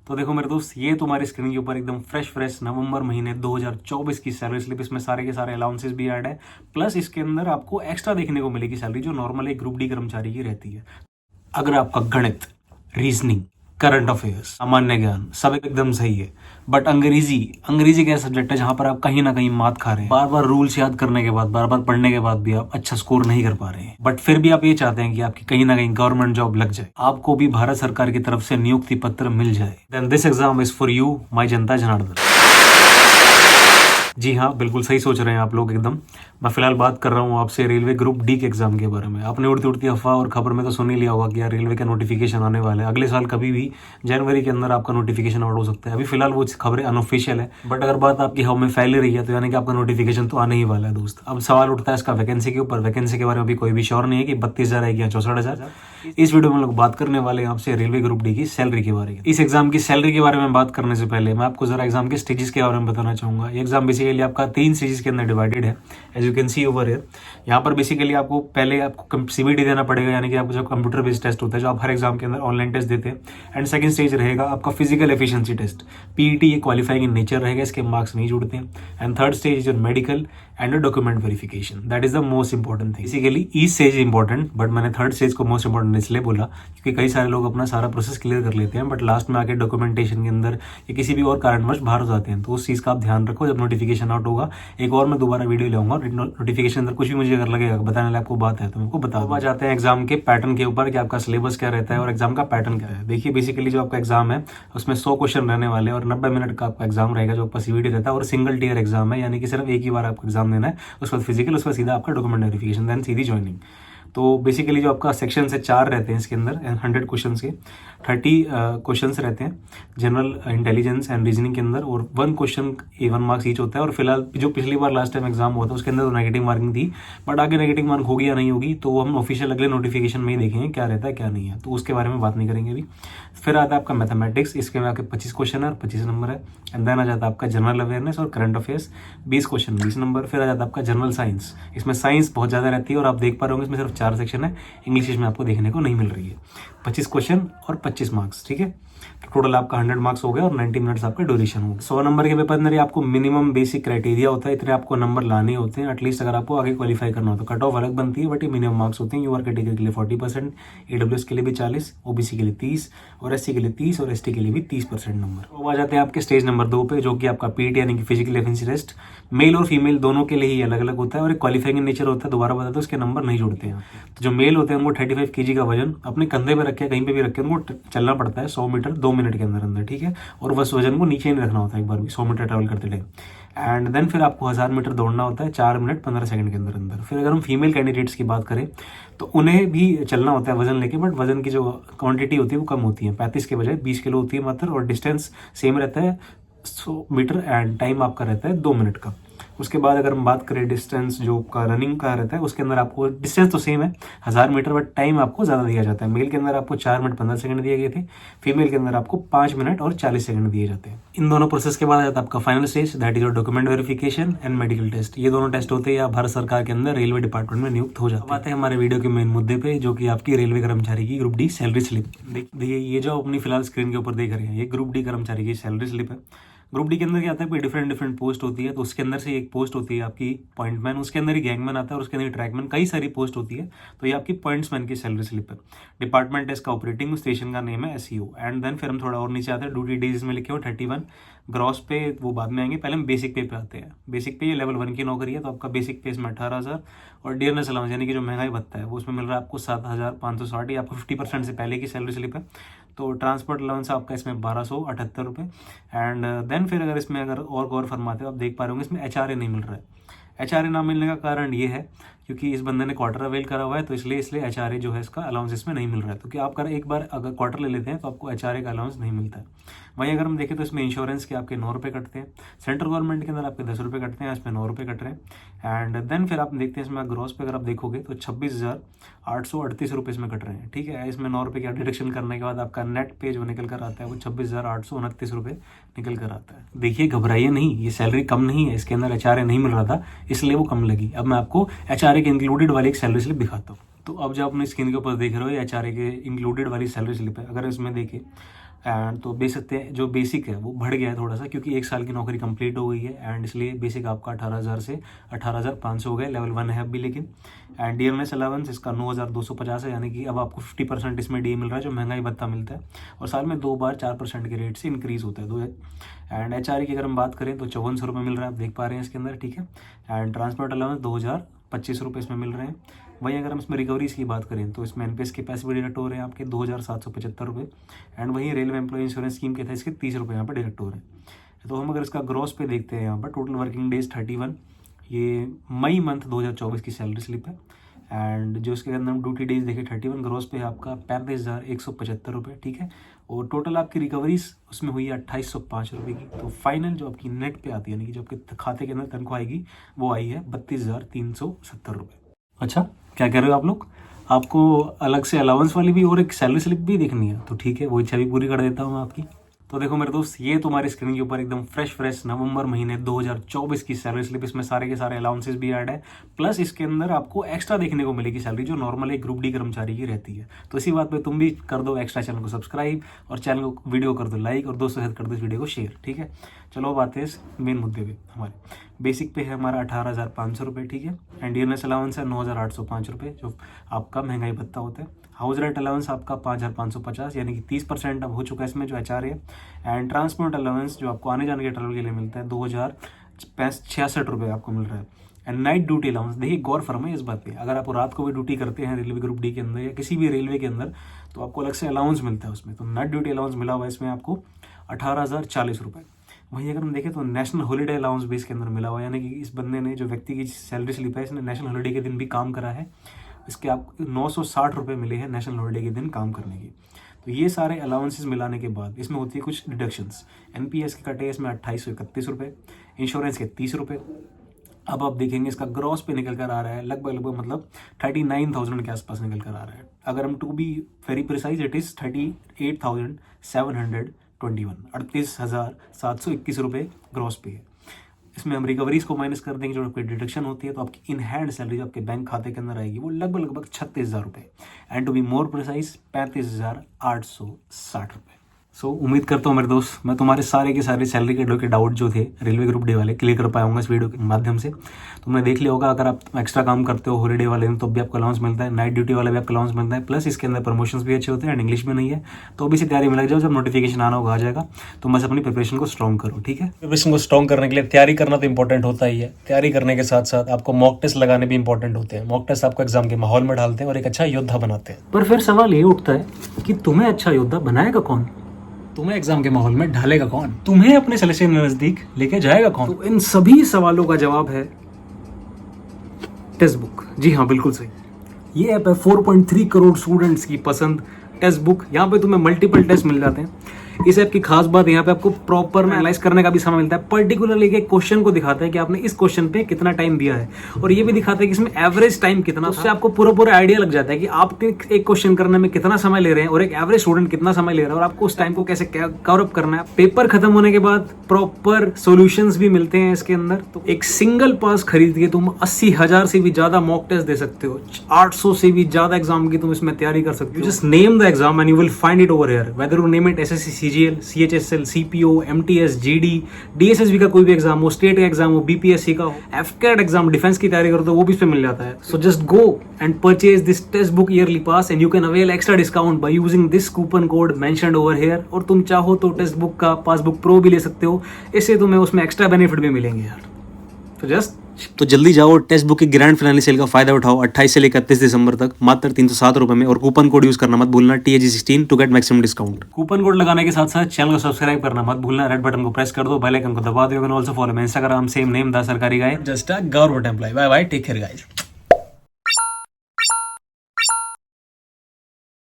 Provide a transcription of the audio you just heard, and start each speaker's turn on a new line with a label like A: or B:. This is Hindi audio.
A: तो देखो मेरे दोस्त, ये तुम्हारी स्क्रीन के ऊपर एकदम फ्रेश नवंबर महीने 2024 की सैलरी स्लिप। इसमें सारे के सारे अलाउंसेस भी ऐड है, प्लस इसके अंदर आपको एक्स्ट्रा देखने को मिलेगी सैलरी जो नॉर्मल एक ग्रुप डी कर्मचारी की रहती है। अगर आपका गणित, रीजनिंग, करंट अफेयर्स, सामान्य ज्ञान सब एकदम सही है, बट अंग्रेजी एक ऐसा सब्जेक्ट है जहां पर आप कहीं ना कहीं मात खा रहे हैं। बार बार रूल्स याद करने के बाद, बार बार पढ़ने के बाद भी आप अच्छा स्कोर नहीं कर पा रहे हैं, बट फिर भी आप ये चाहते हैं कि आपकी कहीं ना कहीं गवर्नमेंट जॉब लग जाए, आपको भी भारत सरकार की तरफ से नियुक्ति पत्र मिल जाए, then this exam is for you my जनता जनार्दन। जी हाँ, बिल्कुल सही सोच रहे हैं आप लोग एकदम। मैं फिलहाल बात कर रहा हूँ आपसे रेलवे ग्रुप डी के एग्जाम के बारे में। आपने उड़ती उड़ती अफवाह और खबर में तो सुन ही लिया होगा कि यार रेलवे का नोटिफिकेशन आने वाला है अगले साल, कभी भी जनवरी के अंदर आपका नोटिफिकेशन आउट हो सकता है। अभी फिलहाल वो खबरें अनऑफिशियल है, बट अगर बात आपकी हवा में फैल रही है तो यानी कि आपका नोटिफिकेशन तो आने ही वाला है दोस्त। अब सवाल उठता है इसका वैकेंसी के ऊपर। वैकेंसी के बारे में अभी कोई भी श्योर नहीं है कि 32,000 आएगी या 64,000। इस वीडियो में हम लोग बात करने वाले हैं आपसे रेलवे ग्रुप डी की सैलरी के बारे में। इस एग्जाम की सैलरी के बारे में बात करने से पहले मैं आपको जरा एग्जाम के स्टेजेस के बारे में बताना चाहूंगा। ये एग्जाम बेसिकली आपका 3 स्टेजेस के अंदर डिवाइडेड है, as you can see over here. यहाँ पर बेसिकली आपको पहले आपको सीबीटी देना पड़ेगा, यानी कि आपको जो कंप्यूटर बेस्ड टेस्ट होता है जो आप हर एग्जाम के अंदर ऑनलाइन टेस्ट देते हैं। एंड सेकंड स्टेज रहेगा आपका फिजिकल एफिशिएंसी टेस्ट, पीईटी, ये क्वालिफाइंग इन नेचर रहेगा, इसके मार्क्स नहीं जुड़ते हैं। And third stage is medical and document verification, that is the most important thing. Basically each stage important, but मैंने थर्ड स्टेज को मोस्ट इंपॉर्टेंट इसलिए बोला क्योंकि कई सारे लोग अपना सारा प्रोसेस क्लियर कर लेते हैं, बट लास्ट में आके डॉक्यूमेंटेशन के अंदर या किसी भी और कारणवश बाहर हो जाते हैं। तो उस चीज का आप ध्यान रखो जब नोटिफिकेशन आउट होगा। एक और मैं दोबारा वीडियो लाऊंगा नोटिफिकेशन अंदर कुछ भी मुझे अगर लगेगा बताने लायक आपको बात है तो मैं आपको बता दूंगा। जाते हैं एग्जाम के पैटर्न के ऊपर कि आपका सिलेबस क्या रहता है और एग्जाम का पैटर्न क्या है। देखिए बेसिकली जो आपका एग्जाम है उसमें 100 क्वेश्चन रहने वाले हैं और 90 मिनट का आपका एग्जाम रहेगा जो आपका सीवीटी रहता है, और सिंगल टीयर एग्जाम है, यानी कि सिर्फ एक ही बार आपको एग्जाम देना है। उसके बाद फिजिकल, उसके बाद सीधा आपका डॉक्यूमेंट वेरिफिकेशन, देन सीधी ज्वाइनिंग। तो बेसिकली जो आपका सेक्शन है 4 रहते हैं इसके अंदर 100 क्वेश्चन के 30 क्वेश्चन रहते हैं जनरल इंटेलिजेंस एंड रीजनिंग के अंदर, और 1 क्वेश्चन 1 मार्क्स ईच होता है। और फिलहाल जो पिछली बार लास्ट टाइम एग्जाम हुआ था उसके अंदर तो नेगेटिव मार्किंग थी, बट आगे नेगेटिव मार्क होगी या नहीं होगी तो वो हम ऑफिशियल अगले नोटिफिकेशन में ही देखेंगे क्या रहता है क्या नहीं है, तो उसके बारे में बात नहीं करेंगे अभी। फिर आता है आपका मैथमेटिक्स, इसके में आपके 25 क्वेश्चन है और 25 नंबर है। एंड देन आ जाता है आपका जनरल अवेयरनेस और करंट अफेयर्स, 20 क्वेश्चन 20 नंबर। फिर आ जाता है आपका जनरल साइंस, इसमें साइंस बहुत ज़्यादा रहती है और आप देख पा रहे होंगे इसमें सिर्फ 4 सेक्शन है, इंग्लिश में आपको देखने को नहीं मिल रही है। 25 क्वेश्चन और 25 मार्क्स, ठीक है। तो टोटल आपका 100 मार्क्स हो गया और 90 मिनट्स आपका ड्यूरेशन हो गया। 100 नंबर के पेपर अंदर आपको मिनिमम बेसिक क्राइटेरिया होता है, इतने आपको नंबर लाने होते हैं एटलीस्ट अगर आपको आगे क्वालिफाई करना हो तो। कट ऑफ अलग बनती है बट ये मिनिमम मार्क्स होते हैं। यूआर कैटेगरी के लिए 40%, ईडब्ल्यूएस के लिए भी 40, ओबीसी के लिए 30 और एससी के लिए 30 और एसटी के लिए भी 30% नंबर। अब आ जाते हैं आपके स्टेज नंबर 2 पे, जो कि आपका पीटी यानी कि फिजिकल एफिशिएंसी टेस्ट। मेल और फीमेल दोनों के लिए ही अलग अलग होता है और एक क्वालिफाइंग नेचर होता है, दोबारा बताते हैं उसके नंबर नहीं जुड़ते हैं। तो जो मेल होते हैं उनको 35 kg का वजन अपने कंधे पे रखे कहीं पे भी रखे उनको चलना पड़ता है 100 मीटर 2 मिनट के अंदर अंदर, ठीक है। और बस वजन को नीचे नहीं रखना होता है एक बार भी 100 मीटर ट्रैवल करते टाइम। एंड देन फिर आपको 1000 मीटर दौड़ना होता है 4 मिनट 15 सेकंड के अंदर अंदर। फिर अगर हम फीमेल कैंडिडेट्स की बात करें तो उन्हें भी चलना होता है वजन लेके, बट वजन की जो क्वांटिटी होती है वो कम होती है, 35 के बजाय 20 किलो होती है मात्र, और डिस्टेंस सेम रहता है 100 मीटर एंड टाइम आपका रहता है 2 मिनट का। उसके बाद अगर हम बात करें डिस्टेंस जो का रनिंग का रहता है उसके अंदर आपको डिस्टेंस तो सेम है 1000 मीटर, बट टाइम आपको ज़्यादा दिया जाता है। मेल के अंदर आपको 4 मिनट 15 सेकंड दिए गए थे, फीमेल के अंदर आपको 5 मिनट और 40 सेकंड दिए जाते हैं। इन दोनों प्रोसेस के बाद आ जाता है आपका final stage, that is your document verification and medical test. ये दोनों टेस्ट होते हैं या भारत सरकार के अंदर रेलवे डिपार्टमेंट में नियुक्त हो जाते हैं। आते हैं हमारे वीडियो के मेन मुद्दे पे, जो कि आपकी रेलवे कर्मचारी की ग्रुप डी सैलरी स्लिप। देखिए ये जो अपनी फिलहाल स्क्रीन के ऊपर देख रहे हैं ये ग्रुप डी कर्मचारी की सैलरी स्लिप है। ग्रुप डी के अंदर क्या आता है, कोई डिफरेंट पोस्ट होती है, तो उसके अंदर से एक पोस्ट होती है आपकी पॉइंटमैन, उसके अंदर ही गैंगमैन आता है और उसके अंदर ही ट्रैकमैन, कई सारी पोस्ट होती है। तो ये आपकी पॉइंट्समैन की सैलरी स्लिप है। डिपार्टमेंट है इसका ऑपरेटिंग, स्टेशन का नेम है एसईओ। एंड देन फिर हम थोड़ा और नीचे आते हैं, ड्यूटी डेज में लिखे हो 31, ग्रॉस पे वो बाद में आएंगे, पहले हम बेसिक पे आते हैं। बेसिक पे ये लेवल 1 की नौकरी है, तो आपका बेसिक पे इसमें 18,000 और डियरनेस अलाउंस यानी कि जो महंगाई भत्ता है वो उसमें मिल रहा है आपको 7,560, ये आपको 50% से पहले की सैलरी स्लिप है। तो ट्रांसपोर्ट अलाउंस आपका इसमें 1278 रुपये। एंड देन फिर अगर इसमें अगर और गौर फरमाते हो आप देख पा रहे होंगे इसमें एचआरए नहीं मिल रहा है। एचआरए ना मिलने का कारण ये है क्योंकि इस बंदे ने क्वार्टर अवेल करा हुआ है, तो इसलिए एचआरए जो है इसका अलाउंस इसमें नहीं मिल रहा है। तो कि आप अगर एक बार अगर क्वार्टर ले लेते हैं तो आपको एचआरए का अलाउंस नहीं मिलता है। वहीं अगर हम देखें तो इसमें इंश्योरेंस के आपके 9 रुपये कटते हैं, सेंट्रल गवर्नमेंट के अंदर आपके 10 रुपये कटते हैं, इसमें 9 रुपये कट रहे हैं। एंड देन फिर आप देखते हैं इसमें ग्रॉस पे अगर आप देखोगे तो 26,838 रुपये इसमें कट रहे हैं, ठीक है। इसमें 9 रुपये का डिडक्शन करने के बाद आपका नेट पे जो निकल कर आता है वो 26,829 रुपये निकल कर आता है। देखिए घबराइए नहीं, ये सैलरी कम नहीं है, इसके अंदर एचआरए नहीं मिल रहा था इसलिए वो कम लगी। अब मैं आपको एचआरए के इंक्लूडेड वाली एक सैलरी स्लिप दिखाता हूँ। तो अब जो अपने स्क्रीन के ऊपर देख रहे हो ये एचआरए के इंक्लूडेड वाली सैलरी स्लिप है। अगर इसमें देखिए एंड तो देख सकते हैं जो बेसिक है वो बढ़ गया है थोड़ा सा, क्योंकि 1 साल की नौकरी कंप्लीट हो गई है एंड इसलिए बेसिक आपका 18,000 से 18,500 हो गया, लेवल 1 है अभी लेकिन। एंड डीएमएस अलाउंस इसका 9,250 है, यानी कि अब आपको 50% इसमें डी मिल रहा है जो महंगाई भत्ता मिलता है, और साल में 2 बार 4% के रेट से इंक्रीज़ होता है। एंड एचआरए की अगर हम बात करें तो 5400 रुपये मिल रहा है, आप देख पा रहे हैं इसके अंदर, ठीक है। एंड ट्रांसपोर्ट अलाउंस 2,025 रुपये इसमें मिल रहे हैं। वहीं अगर हम इसमें रिकवरीज की बात करें तो इसमें एनपीएस के पैसे भी डिडक्ट हो रहे हैं आपके 2,775 रुपये। एंड वहीं रेलवे एम्प्लॉय इंश्योरेंस स्कीम के थे इसके 30 रुपये यहाँ पर डिडक्ट हो रहे हैं। तो हम अगर इसका ग्रॉस पे देखते हैं यहाँ पर, टोटल वर्किंग डेज 31, ये मई मंथ 2024 की सैलरी स्लिप है। एंड जो इसके अंदर हम ड्यूटी डेज देखें 31, ग्रॉस पे है आपका 35,175 रुपये, ठीक है। और टोटल आपकी रिकवरीज उसमें हुई है 2,805 रुपये की। तो फाइनल जो आपकी नेट पे आती है, यानी कि जो आपके खाते के अंदर तनख्वाह आएगी वो आई है 32,370 रुपये। अच्छा, क्या कह रहे हो आप लोग? आपको अलग से अलाउंस वाली भी और एक सैलरी स्लिप भी देखनी है, तो ठीक है, वो इच्छा भी पूरी कर देता हूँ आपकी। तो देखो मेरे दोस्त, ये तुम्हारी स्क्रीन के ऊपर एकदम फ्रेश नवंबर महीने 2024 की सैलरी स्लिप, इसमें सारे के सारे अलाउंसेस भी ऐड है, प्लस इसके अंदर आपको एक्स्ट्रा देखने को मिलेगी सैलरी जो नॉर्मल एक ग्रुप डी कर्मचारी की रहती है। तो इसी बात पे तुम भी कर दो एक्स्ट्रा चैनल को सब्सक्राइब और चैनल को वीडियो कर दो लाइक और दोस्तों के साथ कर दो इस वीडियो को शेयर, ठीक है। चलो अब आते हैं इस मेन मुद्दे पे। हमारे बेसिक पे है हमारा 18,500 रुपये, ठीक है। एंड डीएनएस अलाउंस है 9,805 रुपये जो आपका महंगाई भत्ता होता है। हाउस रेंट अलाउंस आपका 5,550, यानी कि 30% अब हो चुका है इसमें जो एचआरए है। एंड ट्रांसपोर्ट अलाउंस जो आपको आने जाने के ट्रैवल के लिए मिलता है 2,066 रुपये आपको मिल रहा है। एंड नाइट ड्यूटी अलाउंस, देखिए गौर फरमाइए इस बात पे, अगर आप रात को भी ड्यूटी करते हैं रेलवे ग्रुप डी के अंदर या किसी भी रेलवे के अंदर तो आपको अलग से अलाउंस मिलता है उसमें। तो नाइट ड्यूटी अलाउंस मिला हुआ है इसमें आपको 18,040 रुपये। वहीं अगर हम देखें तो नेशनल हॉलीडे अलाउंस भी इसके अंदर मिला हुआ है, यानी कि इस बंदे ने जो व्यक्ति की सैलरी स्लिप है इसने नेशनल हॉलीडे के दिन भी काम करा है, इसके आपको 960 रुपये मिले हैं नेशनल हॉलीडे के दिन काम करने की। तो ये सारे अलाउंसेस मिलाने के बाद इसमें होती है कुछ डिडक्शंस। एनपीएस के कटे इसमें 2,831 रुपये, इंश्योरेंस के 30 रुपये। अब आप देखेंगे इसका ग्रॉस पे निकल कर आ रहा है लगभग मतलब 39,000 के आसपास निकल कर आ रहा है। अगर हम to be very precise it is 38,721, 38,721 रुपये ग्रॉस पे है। इसमें हम रिकवरीज को माइनस कर देंगे जो आपकी डिडक्शन होती है, तो आपकी इन हैंड सैलरी जो आपके बैंक खाते के अंदर आएगी वो लगभग 36,000 रुपये, and to be more precise 35,860 रुपये। सो उम्मीद करता हूँ मेरे दोस्त मैं तुम्हारे सारे के सारे सैलरी के डाउट जो थे रेलवे ग्रुप डी वाले क्लियर कर पाऊंगा इस वीडियो के माध्यम से। तुमने देख लिया होगा, अगर आप एक्स्ट्रा काम करते हो हॉलीडे वाले दिन तो भी आपको अलाउंस मिलता है, नाइट ड्यूटी वाला भी आपको अलाउंस मिलता है, प्लस इसके अंदर प्रमोशंस भी अच्छे होते हैं एंड इंग्लिश में नहीं है। तो अभी से तैयारी में लग जाओ, जब नोटिफिकेशन आना होगा आ जाएगा, तो बस अपनी प्रिपरेशन को स्ट्रॉन्ग करो, ठीक है। प्रिपरेशन को स्ट्रॉन्ग करने के लिए तैयारी करना तो इंपॉर्टेंट होता ही है, तैयारी करने के साथ साथ आपको मॉक टेस्ट लगाने भी इंपॉर्टेंट होते हैं। मॉक टेस्ट आपको एग्जाम के माहौल में डालते हैं और एक अच्छा योद्धा बनाते हैं। पर फिर सवाल ये उठता है कि तुम्हें अच्छा योद्धा बनाएगा कौन, तुम्हें एग्जाम के माहौल में ढालेगा कौन, तुम्हें अपने सिलेक्शन के नजदीक लेके जाएगा कौन? तो इन सभी सवालों का जवाब है टेक्स्ट बुक। जी हाँ, बिल्कुल सही। ये ऐप है 4.3 करोड़ स्टूडेंट्स की पसंद टेक्स्ट बुक। यहाँ पे तुम्हें मल्टीपल टेस्ट मिल जाते हैं। इस ऐप की खास बात यहाँ पे आपको प्रॉपर एनालाइज करने का भी समय मिलता है। पर्टिकुलरली एक क्वेश्चन को दिखाता है कि आपने इस क्वेश्चन पे कितना टाइम दिया है, और ये भी दिखाता है कि इसमें एवरेज टाइम कितना। उससे आपको पूरा आइडिया लग जाता है कि आप एक क्वेश्चन करने में कितना समय ले रहे हैं और एक एवरेज स्टूडेंट कितना समय ले रहा है, और आपको उस टाइम को कैसे कवर अप करना है। पेपर खत्म होने के बाद प्रॉपर सोल्यूशंस भी मिलते हैं इसके अंदर। तो एक सिंगल पास खरीद के तुम 80,000 से भी ज्यादा मॉक टेस्ट दे सकते हो, 800 से भी ज्यादा एग्जाम की तुम इसमें तैयारी कर सकते हो। Just name the exam and you will find it over here, whether you name it SSC, CGL, CHSL, CPO, MTS, GD, DSSB का कोई भी एग्जाम हो, स्टेट का एग्जाम हो, बीपीएससी का हो, एफकेट एग्जाम, डिफेंस की तैयारी करो तो वो भी इस पे मिल जाता है। So just go and purchase this text book yearly pass and you can avail extra discount by using this coupon code mentioned over here. और तुम चाहो तो टेक्स्ट बुक का पासबुक प्रो भी ले सकते हो, इससे तुम्हें उसमें एक्स्ट्रा बेनिफिट भी मिलेंगे यार। तो जल्दी जाओ, टेक्स्ट बुक की ग्रैंड फिनाले सेल का फायदा उठाओ 28 से लेकर 31 दिसंबर तक मात्र 307 रुपए में, और कूपन कोड यूज करना मत भूलना TAG16 to get maximum discount. Coupon code लगाने के साथ साथ चैनल को सब्सक्राइब करना मत भूलना, रेड बटन को प्रेस कर दो, बेल आइकन को दबा दो। You can also follow me Instagram, same name the Sarkari guy, just a government employ. Bye bye, take care guys.